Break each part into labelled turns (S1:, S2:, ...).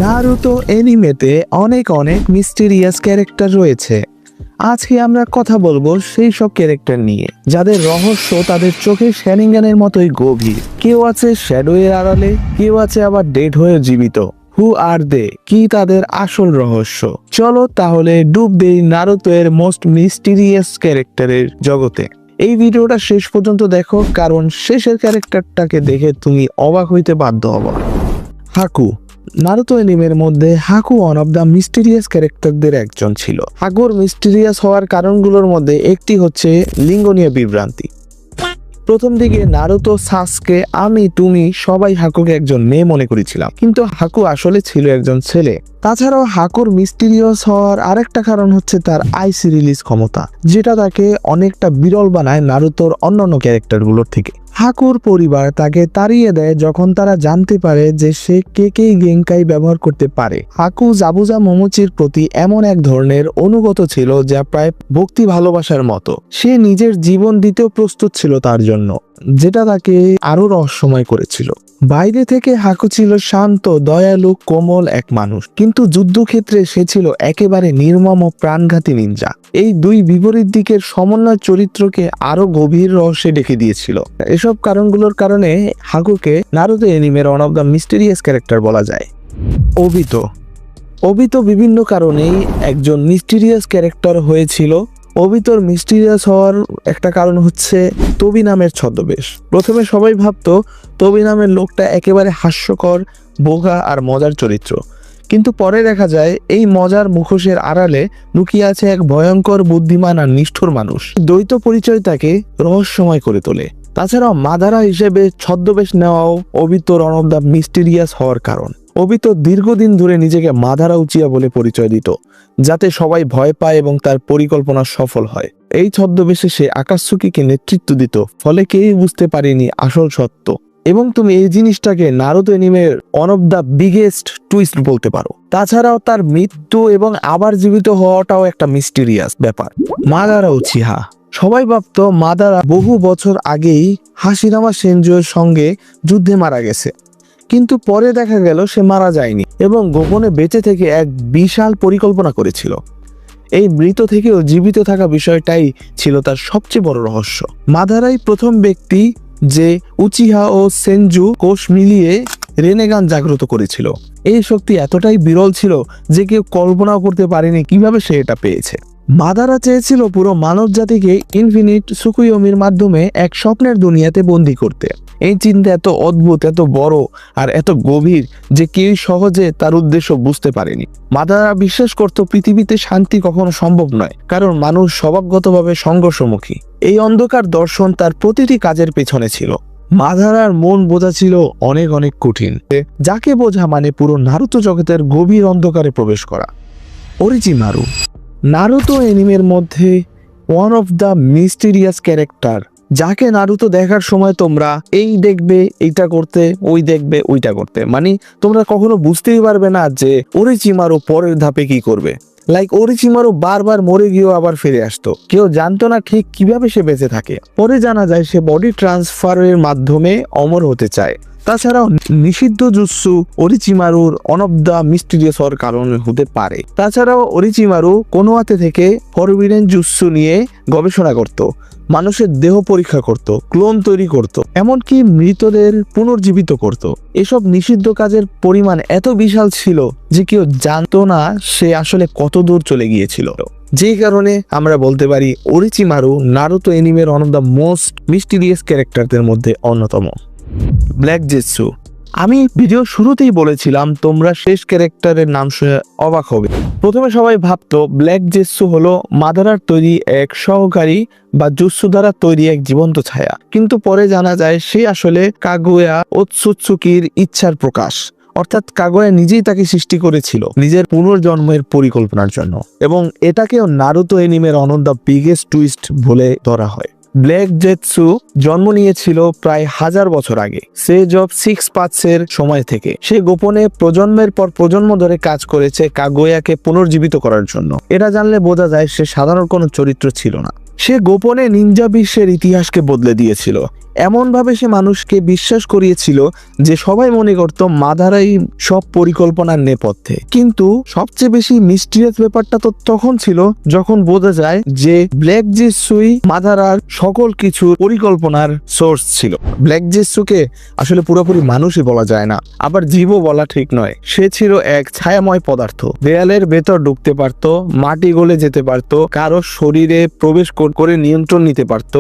S1: Naruto এনিমেতে অনেক অনেক mysterious character রয়েছে। আজকে আমরা কথা বলবো সেই সব ক্যারেক্টার নিয়ে যাদের রহস্য তাদের চোখে শ্যারিঙ্গানের মতোই গভীর। কেউ আছে শ্যাডো এর আড়ালে, কেউ আছে আবার ডেড হয়ে জীবিত। হু আর দে, কি তাদের আসল রহস্য? চলো তাহলে ডুব দেই নারুতো এর মোস্ট মিস্টেরিয়াস ক্যারেক্টারের জগতে। এই ভিডিওটা শেষ পর্যন্ত দেখো, কারণ শেষের ক্যারেক্টারটাকে দেখে তুমি অবাক হইতে বাধ্য হবো। হাকু। নারুতো এনিমের মধ্যে হাকু ওয়ান অফ দ্য মিস্টেরিয়াস ক্যারেক্টারদের একজন ছিল। হাকুর মিস্টেরিয়াস হওয়ার কারণগুলোর মধ্যে একটি হচ্ছে লিঙ্গ নিয়ে বিভ্রান্তি। প্রথম দিকে নারুতো, সাসকে, আমি, তুমি সবাই হাকুকে একজন মেয়ে মনে করেছিলাম, কিন্তু হাকু আসলে ছিল একজন ছেলে। তাছাড়াও হাকুর মিস্টেরিয়াস হওয়ার আরেকটা কারণ হচ্ছে তার আইসি রিলিজ ক্ষমতা, যেটা তাকে অনেকটা বিরল বানায় নারুতোর অন্যান্য ক্যারেক্টারগুলোর থেকে। হাকুর পরিবার তাকে তাড়িয়ে দেয় যখন তারা জানতে পারে যে সে কেকেই গেঙ্কাই ব্যবহার করতে পারে। হাকু জাবুজা মোমোচির প্রতি এমন এক ধরনের অনুগত ছিল যা প্রায় ভক্তি ভালোবাসার মতো। সে নিজের জীবন দিতেও প্রস্তুত ছিল তার জন্য, যেটা তাকে আরো রহস্যময় করেছিল। বাইরে থেকে হাকু ছিল শান্ত, দয়ালু, কোমল এক মানুষ, কিন্তু যুদ্ধক্ষেত্রে সে ছিল একেবারে নির্মম ও প্রাণঘাতী নিনজা। এই দুই বিপরীত দিকের সমন্বয় চরিত্রকে আরো গভীর রহস্যে ডেকে দিয়েছিল। এসব কারণগুলোর কারণে হাকুকে নারুতো এনিমের one of the mysterious character বলা যায়। ওবিতো। ওবিতো বিভিন্ন কারণেই একজন মিস্টেরিয়াস ক্যারেক্টার হয়েছিল। ওবিতোর মিস্টেরিয়াস হওয়ার একটা কারণ হচ্ছে তোবি নামের ছদ্মবেশ। প্রথমে সবাই ভাবতো তোবি নামের লোকটা একেবারে হাস্যকর, বোকা আর মজার চরিত্র, কিন্তু পরে দেখা যায় এই মজার মুখোশের আড়ালে লুকিয়ে আছে এক ভয়ঙ্কর, বুদ্ধিমান আর নিষ্ঠুর মানুষ। দ্বৈত পরিচয় তাকে রহস্যময় করে তোলে। তাছাড়াও মাদারা হিসেবে ছদ্মবেশ নেওয়াও ওবিতোর ওয়ান অফ দ্য মিস্টেরিয়াস হওয়ার কারণ। ওবিতো দীর্ঘদিন ধরে নিজেকে মাদারা উচিয়া বলে পরিচয় দিত, যাতে সবাই ভয় পায় এবং তার পরিকল্পনা সফল হয়। এই ছদ্মবেশে সে আকাশসুকিকে নেতৃত্ব দিত, ফলে কেউই বুঝতে পারেনি আসল সত্য। এবং তুমি এই জিনিসটাকে নারুতো এনিমের one of the biggest twist বলতে পারো। তাছাড়াও তার মৃত্যু এবং আবার জীবিত হওয়াটাও একটা মিস্টেরিয়াস ব্যাপার। Madara Uchiha. সবাই ভাবতো মাদারা বহু বছর আগেই হাশিরামা সেনজোর সঙ্গে যুদ্ধে মারা গেছে, কিন্তু পরে দেখা গেল সে মারা যায়নি এবং গোপনে বেঁচে থেকে এক বিশাল পরিকল্পনা করেছিল। এই মৃত থেকেও জীবিত থাকা বিষয়টাই ছিল তার সবচেয়ে বড় রহস্য। মাদারাই প্রথম ব্যক্তি যে উচিহা ও সেনজু কোষ মিলিয়ে রেনেগান জাগ্রত করেছিল। এই শক্তি এতটাই বিরল ছিল যে কেউ কল্পনাও করতে পারেনি কিভাবে সে এটা পেয়েছে। মাদারা চেয়েছিল পুরো মানব জাতিকে ইনফিনিট সুকুয়োমির মাধ্যমে এক স্বপ্নের দুনিয়াতে বন্দী করতে। এই চিন্তা এত অদ্ভুত, এত বড় আর এত গভীর যে কেউ সহজে তার উদ্দেশ্য বুঝতে পারেনি। মাদারা বিশ্বাস করত পৃথিবীতে শান্তি কখনো সম্ভব নয়, কারণ মানুষ স্বভাবগতভাবে সংঘর্ষমুখী। এই অন্ধকার দর্শন তার প্রতিটি কাজের পেছনে ছিল। মাদারার মন বোঝা ছিল অনেক অনেক কঠিন, যাকে বোঝা মানে পুরো নারুতো জগতের গভীর অন্ধকারে প্রবেশ করা। ওরিচিমারু। নারুতো এনিমের মধ্যে one of the mysterious character, যাকে নারুতো দেখার সময় তোমরা এই দেখবে এইটা করতে, ওই দেখবে ওইটা করতে, মানে তোমরা কখনো বুঝতেই পারবে না যে ওরিচিমারু পরের ধাপে কি করবে। লাইক ওরিচিমারু বারবার মরে গিয়েও আবার ফিরে আসতো, কেউ জানতো না ঠিক কিভাবে সে বেঁচে থাকে। পরে জানা যায় সে বডি ট্রান্সফারের মাধ্যমে অমর হতে চায়। তাছাড়াও নিষিদ্ধ জুৎসু ওরিচিমারুর ওয়ান অফ দ্য মিস্টেরিয়াস হওয়ার কারণে হতে পারে। তাছাড়াও ওরিচিমারু কোনোয়াতে থেকে ফরবিডেন জুৎসু নিয়ে গবেষণা করত, মানুষের দেহ পরীক্ষা করত, ক্লোন তৈরি করত, এমনকি মৃতদের পুনর্জীবিত করত। এসব নিষিদ্ধ কাজের পরিমাণ এত বিশাল ছিল যে কেউ জানতো না সে আসলে কত দূর চলে গিয়েছিল। যেই কারণে আমরা বলতে পারি ওরিচিমারু নারুতো এনিমের one of the most mysterious ক্যারেক্টারদের মধ্যে অন্যতম। Black Zetsu. আমি ভিডিও শুরুতেই বলেছিলাম তোমরা শেষ ক্যারেক্টারের নাম শুনে অবাক হবে। প্রথমে সবাই ভাবতো ব্ল্যাক জেটসু হলো মাদারার তৈরি এক সহকারী বা জুৎসু দ্বারা তৈরি এক জীবন্ত ছায়া, কিন্তু পরে জানা যায় সে আসলে কাগুয়া ওতসুৎসুকির ইচ্ছার প্রকাশ। অর্থাৎ কাগুয়া নিজেই তাকে সৃষ্টি করেছিল নিজের পুনর্জন্মের পরিকল্পনার জন্য, এবং এটাকেও নারুতো এনিমের one of the biggest twist বলে ধরা হয়। ব্ল্যাক জেটসু জন্ম নিয়েছিল প্রায় 1000 বছর আগে, সেজ অফ সিক্স পাথসের সময় থেকে। সে গোপনে প্রজন্মের পর প্রজন্ম ধরে কাজ করেছে কাগুয়াকে পুনর্জীবিত করার জন্য। এটা জানলে বোঝা যায় সে সাধারণ কোনো চরিত্র ছিল না। সে গোপনে নিনজা বিশ্বের ইতিহাসকে বদলে দিয়েছিল। এমনভাবে সে মানুষকে বিশ্বাস করিয়েছিল যে সবাই মনে করত মাদারাই সব পরিকল্পনার নেপথ্যে। কিন্তু সবচেয়ে বেশি মিস্টিরিয়াস ব্যাপারটা তো তখন ছিল যখন বোঝা যায় যে ব্ল্যাক জেসুই মাদারার সকল কিছু পরিকল্পনার সোর্স ছিল। ব্ল্যাক জেসুকে আসলে পুরোপুরি মানুষই বলা যায় না, আবার জীবও বলা ঠিক নয়। সে ছিল এক ছায়াময় পদার্থ, দেয়ালের ভেতর ঢুকতে পারত, মাটি গলে যেতে পারত, কারো শরীরে প্রবেশ করে নিয়ন্ত্রণ নিতে পারত।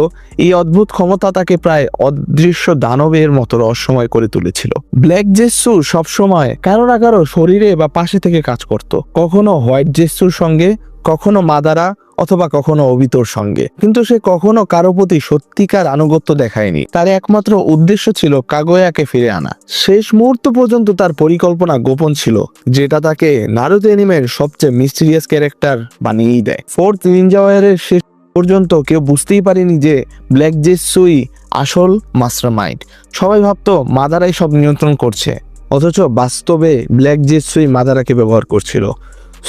S1: এই অদ্ভুত ক্ষমতা তাকে প্রায় অদৃশ্য দানবের মতো রহস্যময় করে তুলেছিল। ব্ল্যাক জেসু সবসময় কারো না কারো শরীরে বা পাশে থেকে কাজ করত, কখনো হোয়াইট জেসুর সঙ্গে, কখনো মাদারা অথবা কখনো অবিতর সঙ্গে। কিন্তু সে কখনো কারো প্রতি সত্যিকার আনুগত্য দেখায়নি। তার একমাত্র উদ্দেশ্য ছিল কাগোয়াকে ফিরে আনা। শেষ মুহূর্ত পর্যন্ত তার পরিকল্পনা গোপন ছিল, যেটা তাকে নারুতো অ্যানিমের সবচেয়ে মিস্টিরিয়াস ক্যারেক্টার বানিয়েই দেয়। ফোর্থ নিনজা ওয়ারের শেষ পর্যন্ত কেউ বুঝতেই পারেনি যে ব্ল্যাক জেসুই আসল মাস্টারমাইন্ড। সবাই ভাবতো মাদারাই সব নিয়ন্ত্রণ করছে, অথচ বাস্তবে ব্ল্যাক জেসুই মাদারাকে ব্যবহার করছিল।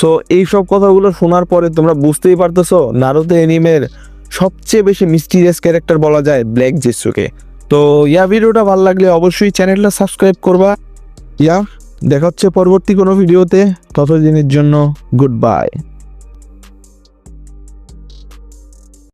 S1: সো এই সব কথাগুলো শোনার পরে তোমরা বুঝতেই পারতেছো নারুতো অ্যানিমের সবচেয়ে বেশি মিস্টিরিয়াস ক্যারেক্টার বলা যায় ব্ল্যাক জেসুকে। তো ভিডিওটা ভালো লাগলে অবশ্যই চ্যানেলটা সাবস্ক্রাইব করবা। দেখা হচ্ছে পরবর্তী কোনো ভিডিওতে, ততদিনের জন্য গুড বাই।